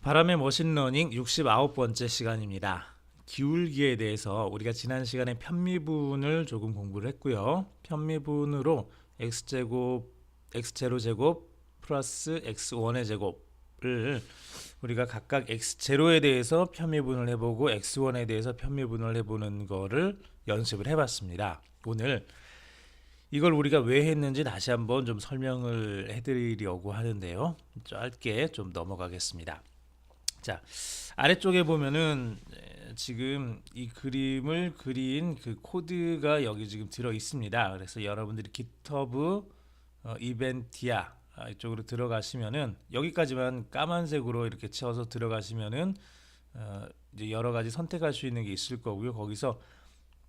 바람의 머신러닝 69번째 시간입니다. 기울기에 대해서 우리가 지난 시간에 편미분을 조금 공부를 했고요. 편미분으로 x제곱, x0 제곱 플러스 x1의 제곱을 우리가 각각 x0에 대해서 편미분을 해보고 x1에 대해서 편미분을 해보는 거를 연습을 해봤습니다. 오늘 이걸 우리가 왜 했는지 다시 한번 좀 설명을 해드리려고 하는데요. 짧게 좀 넘어가겠습니다. 자, 아래쪽에 보면은 지금 이 그림을 그린 그 코드가 여기 지금 들어 있습니다. 그래서 여러분들이 GitHub 이벤티아 이쪽으로 들어가시면은 여기까지만 까만색으로 이렇게 채워서 들어가시면은 이제 여러 가지 선택할 수 있는 게 있을 거고요. 거기서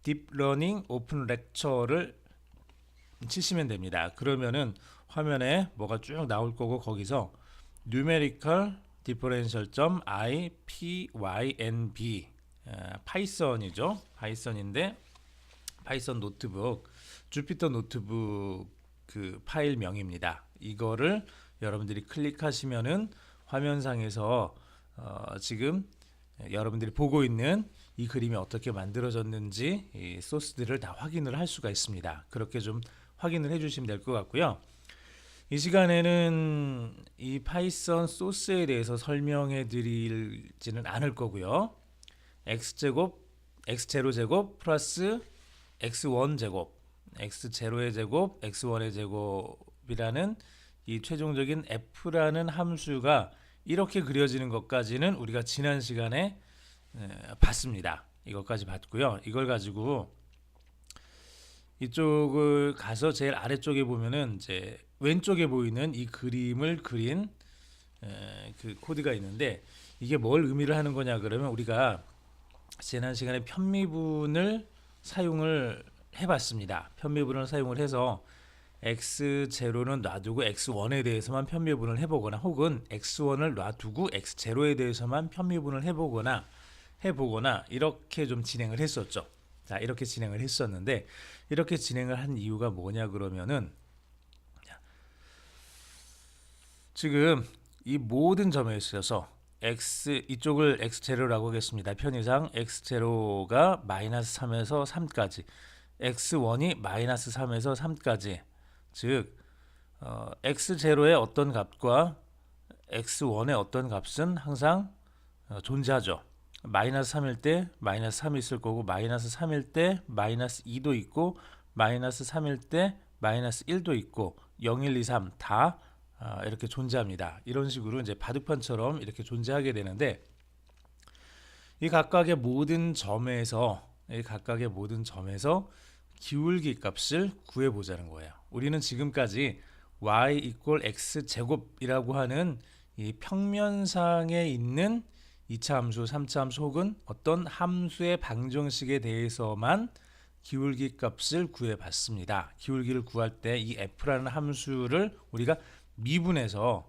딥러닝 오픈 렉처를 치시면 됩니다. 그러면은 화면에 뭐가 쭉 나올 거고 거기서 numerical differential.ipynb 파이썬이죠. 파이썬인데 파이썬 노트북 주피터 노트북 그 파일명입니다. 이거를 여러분들이 클릭하시면은 화면상에서 지금 여러분들이 보고 있는 이 그림이 어떻게 만들어졌는지 이 소스들을 다 확인을 할 수가 있습니다. 그렇게 좀 확인을 해주시면 될 것 같고요. 이 시간에는 이 파이썬 소스에 대해서 설명해 드리지는 않을 거고요. x제곱, x0 제곱 플러스 x1 제곱, x0의 제곱, x1의 제곱이라는 이 최종적인 f라는 함수가 이렇게 그려지는 것까지는 우리가 지난 시간에 봤습니다. 이것까지 봤고요. 이걸 가지고 이쪽을 가서 제일 아래쪽에 보면은 이제 왼쪽에 보이는 이 그림을 그린 그 코드가 있는데 이게 뭘 의미를 하는 거냐 그러면 우리가 지난 시간에 편미분을 사용을 해봤습니다. 편미분을 사용을 해서 x0는 놔두고 x1에 대해서만 편미분을 해보거나 혹은 x1을 놔두고 x0에 대해서만 편미분을 해보거나 이렇게 좀 진행을 했었죠. 자, 이렇게 진행을 했었는데 이렇게 진행을 한 이유가 뭐냐 그러면은 지금 이 모든 점에 있어서 이쪽을 x0라고 하겠습니다. 편의상 x0가 마이너스 3에서 3까지 x1이 마이너스 3에서 3까지 즉 x0의 어떤 값과 x1의 어떤 값은 항상 존재하죠. 마이너스 3일 때 마이너스 3이 있을 거고 마이너스 3일 때 마이너스 2도 있고 마이너스 3일 때 마이너스 1도 있고 0, 1, 2, 3 다 이렇게 존재합니다. 이런 식으로 이제 바둑판처럼 이렇게 존재하게 되는데 이 각각의 모든 점에서 기울기 값을 구해보자는 거예요. 우리는 지금까지 y equal x 제곱이라고 하는 이 평면상에 있는 2차 함수, 3차 함수 혹은 어떤 함수의 방정식에 대해서만 기울기 값을 구해봤습니다. 기울기를 구할 때 이 f라는 함수를 우리가 미분해서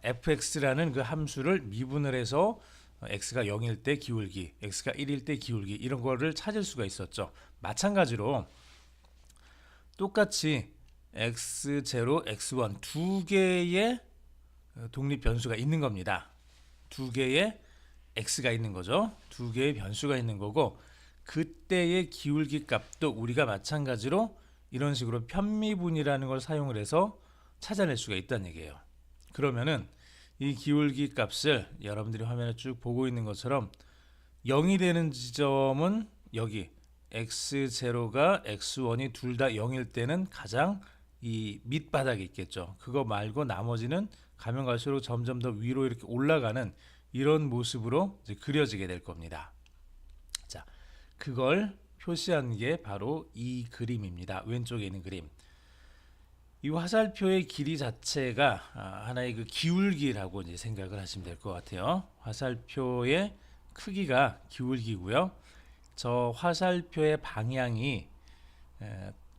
fx라는 그 함수를 미분을 해서 x가 0일 때 기울기, x가 1일 때 기울기 이런 거를 찾을 수가 있었죠. 마찬가지로 똑같이 x0, x1 두 개의 독립 변수가 있는 겁니다. 두 개의 x가 있는 거죠. 두 개의 변수가 있는 거고 그때의 기울기 값도 우리가 마찬가지로 이런 식으로 편미분이라는 걸 사용을 해서 찾아낼 수가 있다는 얘기예요. 그러면은 이 기울기 값을 여러분들이 화면에 쭉 보고 있는 것처럼 0이 되는 지점은 여기 x0가 x1이 둘 다 0일 때는 가장 이 밑바닥에 있겠죠. 그거 말고 나머지는 가면 갈수록 점점 더 위로 이렇게 올라가는 이런 모습으로 이제 그려지게 될 겁니다. 자, 그걸 표시한 게 바로 이 그림입니다. 왼쪽에 있는 그림. 이 화살표의 길이 자체가 하나의 그 기울기라고 이제 생각을 하시면 될 것 같아요. 화살표의 크기가 기울기고요. 저 화살표의 방향이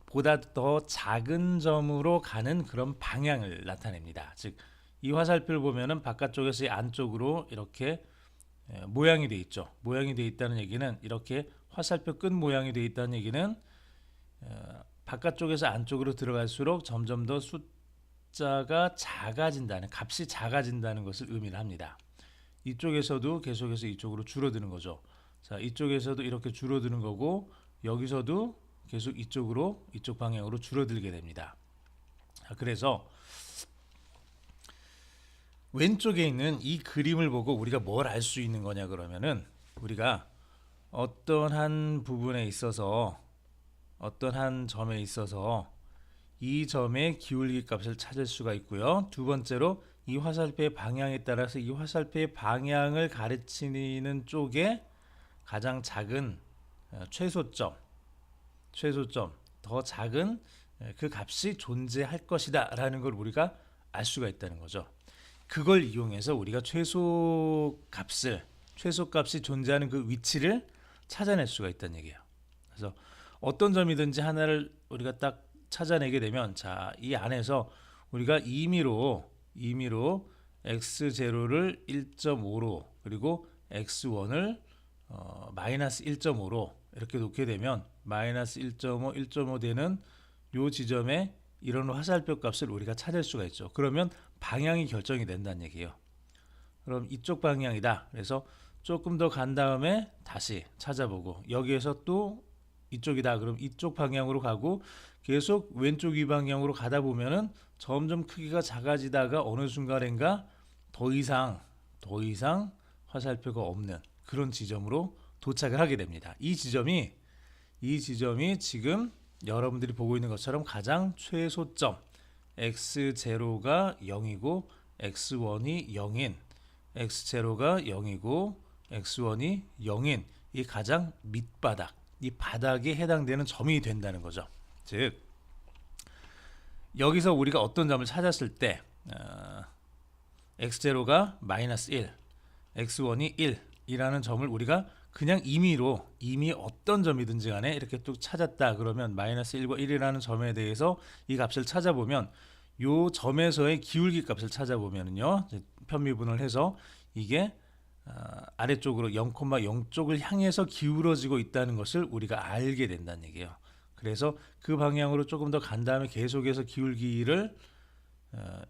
보다 더 작은 점으로 가는 그런 방향을 나타냅니다. 즉, 이 화살표를 보면은 바깥쪽에서 안쪽으로 이렇게 모양이 되어 있죠. 모양이 되어 있다는 얘기는 이렇게 화살표 끝 모양이 되어 있다는 얘기는 바깥쪽에서 안쪽으로 들어갈수록 점점 더 숫자가 작아진다는 값이 작아진다는 것을 의미를 합니다. 이쪽에서도 계속해서 이쪽으로 줄어드는 거죠. 자, 이쪽에서도 이렇게 줄어드는 거고 여기서도 계속 이쪽으로 이쪽 방향으로 줄어들게 됩니다. 자, 그래서 왼쪽에 있는 이 그림을 보고 우리가 뭘 알 수 있는 거냐 그러면은 우리가 어떤 한 부분에 있어서 어떤 한 점에 있어서 이 점의 기울기 값을 찾을 수가 있고요. 두 번째로 이 화살표의 방향에 따라서 이 화살표의 방향을 가르치는 쪽에 가장 작은 최소점 더 작은 그 값이 존재할 것이다 라는 걸 우리가 알 수가 있다는 거죠. 그걸 이용해서 우리가 최소값이 존재하는 그 위치를 찾아낼 수가 있다는 얘기예요. 그래서 어떤 점이든지 하나를 우리가 딱 찾아내게 되면 자, 이 안에서 우리가 임의로 x0를 1.5로 그리고 x1을 마이너스 1.5로 이렇게 놓게 되면 마이너스 1.5, 1.5 되는 요 지점에 이런 화살표 값을 우리가 찾을 수가 있죠. 그러면 방향이 결정이 된다는 얘기예요. 그럼 이쪽 방향이다. 그래서 조금 더 간 다음에 다시 찾아보고 여기에서 또 이쪽이다. 그럼 이쪽 방향으로 가고 계속 왼쪽 위 방향으로 가다 보면은 점점 크기가 작아지다가 어느 순간인가 더 이상 화살표가 없는 그런 지점으로 도착을 하게 됩니다. 이 지점이 지금 여러분들이 보고 있는 것처럼 가장 최소점 x0가 0이고 x1이 0인 x0가 0이고 x1이 0인 이 가장 밑바닥 이 바닥에 해당되는 점이 된다는 거죠. 즉 여기서 우리가 어떤 점을 찾았을 때 x0가 마이너스 1 x1이 1 이라는 점을 우리가 그냥 이미 어떤 점이든지 간에 이렇게 뚝 찾았다 그러면 마이너스 1과 1이라는 점에 대해서 이 값을 찾아보면 요 점에서의 기울기 값을 찾아보면요 편미분을 해서 이게 아래쪽으로 0,0 쪽을 향해서 기울어지고 있다는 것을 우리가 알게 된다는 얘기예요. 그래서 그 방향으로 조금 더 간 다음에 계속해서 기울기를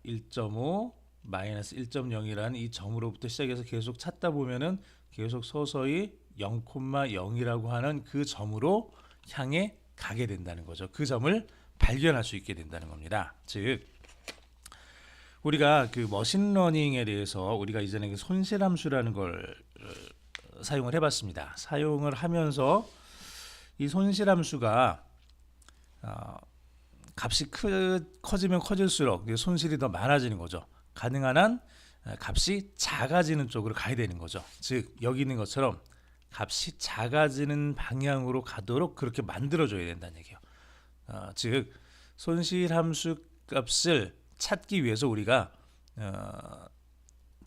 1.5 마이너스 1.0이라는 이 점으로부터 시작해서 계속 찾다 보면은 계속 서서히 0,0이라고 하는 그 점으로 향해 가게 된다는 거죠. 그 점을 발견할 수 있게 된다는 겁니다. 즉 우리가 그 머신러닝에 대해서 우리가 이전에 손실함수라는 걸 사용을 해봤습니다. 사용을 하면서 이 손실함수가 값이 커지면 커질수록 손실이 더 많아지는 거죠. 가능한 한 값이 작아지는 쪽으로 가야 되는 거죠. 즉 여기 있는 것처럼 값이 작아지는 방향으로 가도록 그렇게 만들어줘야 된다는 얘기예요. 즉 손실함수 값을 찾기 위해서 우리가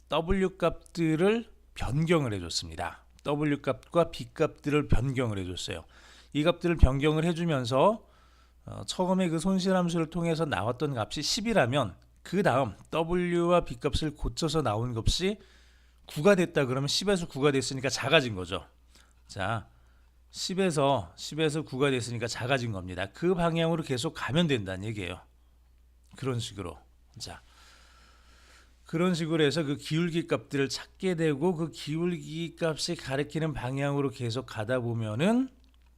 W 값들을 변경을 해줬습니다. W 값과 B 값들을 변경을 해줬어요. 이 값들을 변경을 해주면서 처음에 그 손실함수를 통해서 나왔던 값이 10이라면 그 다음 W와 B 값을 고쳐서 나온 값이 9가 됐다 그러면 10에서 9가 됐으니까 작아진 거죠. 자, 10에서 9가 됐으니까 작아진 겁니다. 그 방향으로 계속 가면 된다는 얘기예요. 그런 식으로. 자, 그런 식으로 해서 그 기울기 값들을 찾게 되고 그 기울기 값이 가리키는 방향으로 계속 가다 보면은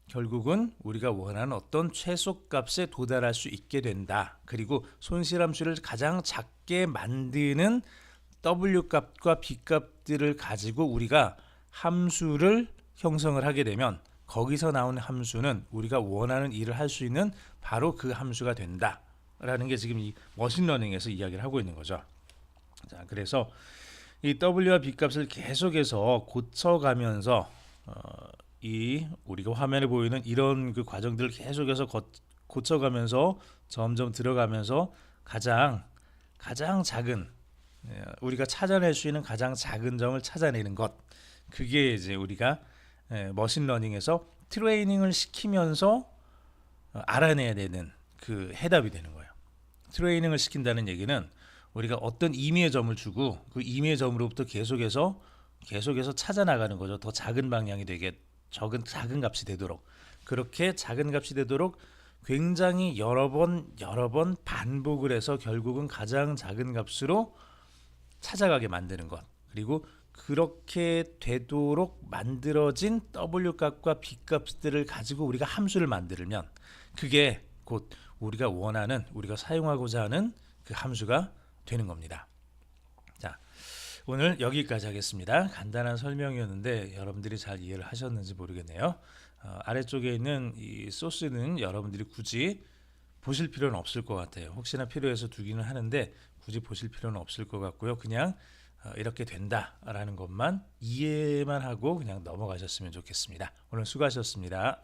결국은 우리가 원하는 어떤 최소값에 도달할 수 있게 된다. 그리고 손실함수를 가장 작게 만드는 W 값과 B 값들을 가지고 우리가 함수를 형성을 하게 되면 거기서 나오는 함수는 우리가 원하는 일을 할 수 있는 바로 그 함수가 된다. 라는 게 지금 이 머신러닝에서 이야기를 하고 있는 거죠. 자, 그래서 이 W와 B 값을 계속해서 고쳐가면서 이 우리가 화면에 보이는 이런 그 과정들을 계속해서 고쳐가면서 점점 들어가면서 가장 작은 우리가 찾아낼 수 있는 가장 작은 점을 찾아내는 것, 그게 이제 우리가 머신러닝에서 트레이닝을 시키면서 알아내야 되는 그 해답이 되는 거예요. 트레이닝을 시킨다는 얘기는 우리가 어떤 임의의 점을 주고 그 임의의 점으로부터 계속해서 찾아 나가는 거죠. 더 작은 방향이 되게 작은 값이 되도록, 그렇게 작은 값이 되도록 굉장히 여러 번 반복을 해서 결국은 가장 작은 값으로 찾아가게 만드는 것. 그리고 그렇게 되도록 만들어진 W 값과 B 값들을 가지고 우리가 함수를 만들면 그게 곧 우리가 원하는, 우리가 사용하고자 하는 그 함수가 되는 겁니다. 자, 오늘 여기까지 하겠습니다. 간단한 설명이었는데 여러분들이 잘 이해를 하셨는지 모르겠네요. 아래쪽에 있는 이 소스는 여러분들이 굳이 보실 필요는 없을 것 같아요. 혹시나 필요해서 두기는 하는데 굳이 보실 필요는 없을 것 같고요. 그냥 이렇게 된다라는 것만 이해만 하고 그냥 넘어가셨으면 좋겠습니다. 오늘 수고하셨습니다.